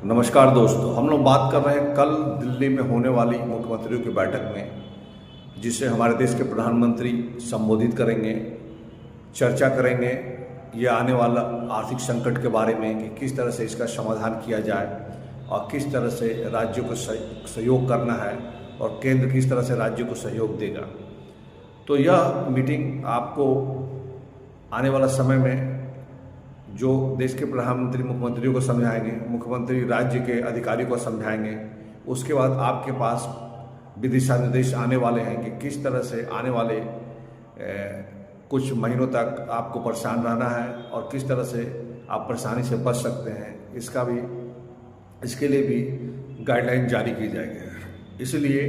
नमस्कार दोस्तों, हम लोग बात कर रहे हैं कल दिल्ली में होने वाली मुख्यमंत्रियों की बैठक में, जिसे हमारे देश के प्रधानमंत्री संबोधित करेंगे, चर्चा करेंगे। ये आने वाला आर्थिक संकट के बारे में कि किस तरह से इसका समाधान किया जाए और किस तरह से राज्यों को सहयोग करना है और केंद्र किस तरह से राज्यों को सहयोग देगा। तो यह मीटिंग आपको आने वाला समय में जो देश के प्रधानमंत्री मुख्यमंत्रियों को समझाएंगे, मुख्यमंत्री राज्य के अधिकारियों को समझाएंगे, उसके बाद आपके पास भी दिशा निर्देश आने वाले हैं कि किस तरह से आने वाले कुछ महीनों तक आपको परेशान रहना है और किस तरह से आप परेशानी से बच सकते हैं। इसके लिए भी गाइडलाइन जारी की जाएगी। इसलिए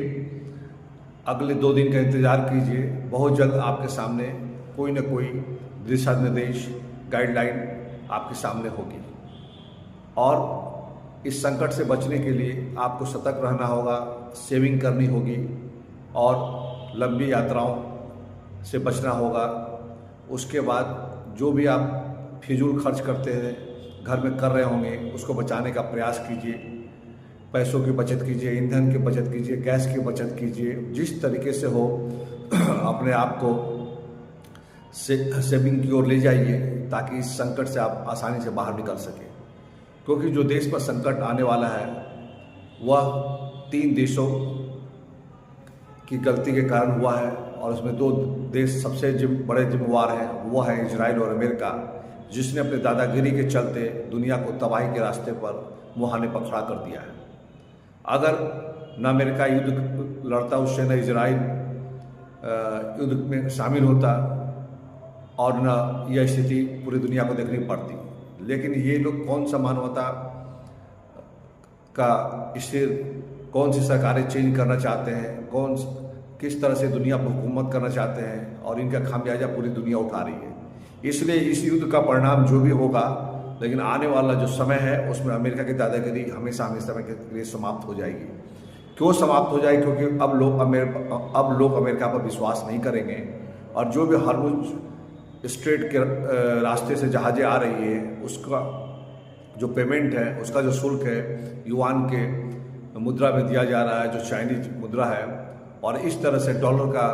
अगले 2 दिन का इंतज़ार कीजिए। बहुत जल्द आपके सामने कोई न कोई दिशा निर्देश, गाइडलाइन आपके सामने होगी। और इस संकट से बचने के लिए आपको सतर्क रहना होगा, सेविंग करनी होगी और लंबी यात्राओं से बचना होगा। उसके बाद जो भी आप फिजूल खर्च करते हैं, घर में कर रहे होंगे, उसको बचाने का प्रयास कीजिए। पैसों की बचत कीजिए, ईंधन की बचत कीजिए, गैस की बचत कीजिए। जिस तरीके से हो अपने आप को सेविंग की ओर ले जाइए ताकि इस संकट से आप आसानी से बाहर निकल सकें। क्योंकि जो देश पर संकट आने वाला है वह 3 देशों की गलती के कारण हुआ है और उसमें 2 देश सबसे बड़े जिम्मेवार हैं। वो है इजराइल और अमेरिका, जिसने अपने दादागिरी के चलते दुनिया को तबाही के रास्ते पर मुहाने पर खड़ा कर दिया है। अगर न अमेरिका युद्ध लड़ता, उससे न इजराइल युद्ध में शामिल होता और न यह स्थिति पूरी दुनिया को देखनी पड़ती। लेकिन ये लोग कौन सा मानवता का स्थिर, कौन सी सरकारें चेंज करना चाहते हैं, किस तरह से दुनिया पर हुकूमत करना चाहते हैं और इनका खामियाजा पूरी दुनिया उठा रही है। इसलिए इस युद्ध का परिणाम जो भी होगा, लेकिन आने वाला जो समय है उसमें अमेरिका की दादागिरी हमेशा हमेशा के लिए समाप्त हो जाएगी। क्यों समाप्त हो जाएगी? क्योंकि अब लोग अमेरिका पर विश्वास नहीं करेंगे और जो भी हॉर्मुज़ स्ट्रेट के रास्ते से जहाज़ें आ रही है, उसका जो पेमेंट है, उसका जो शुल्क है, युआन के मुद्रा में दिया जा रहा है, जो चाइनीज मुद्रा है। और इस तरह से डॉलर का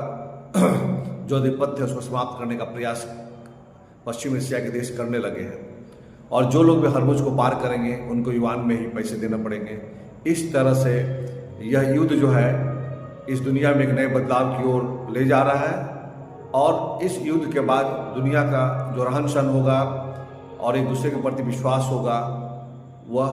जो आधिपत्य है उसको समाप्त करने का प्रयास पश्चिम एशिया के देश करने लगे हैं। और जो लोग भी हॉर्मुज़ को पार करेंगे उनको युआन में ही पैसे देना पड़ेंगे। इस तरह से यह युद्ध जो है इस दुनिया में एक नए बदलाव की ओर ले जा रहा है। और इस युद्ध के बाद दुनिया का जो रहन सहन होगा और एक दूसरे के प्रति विश्वास होगा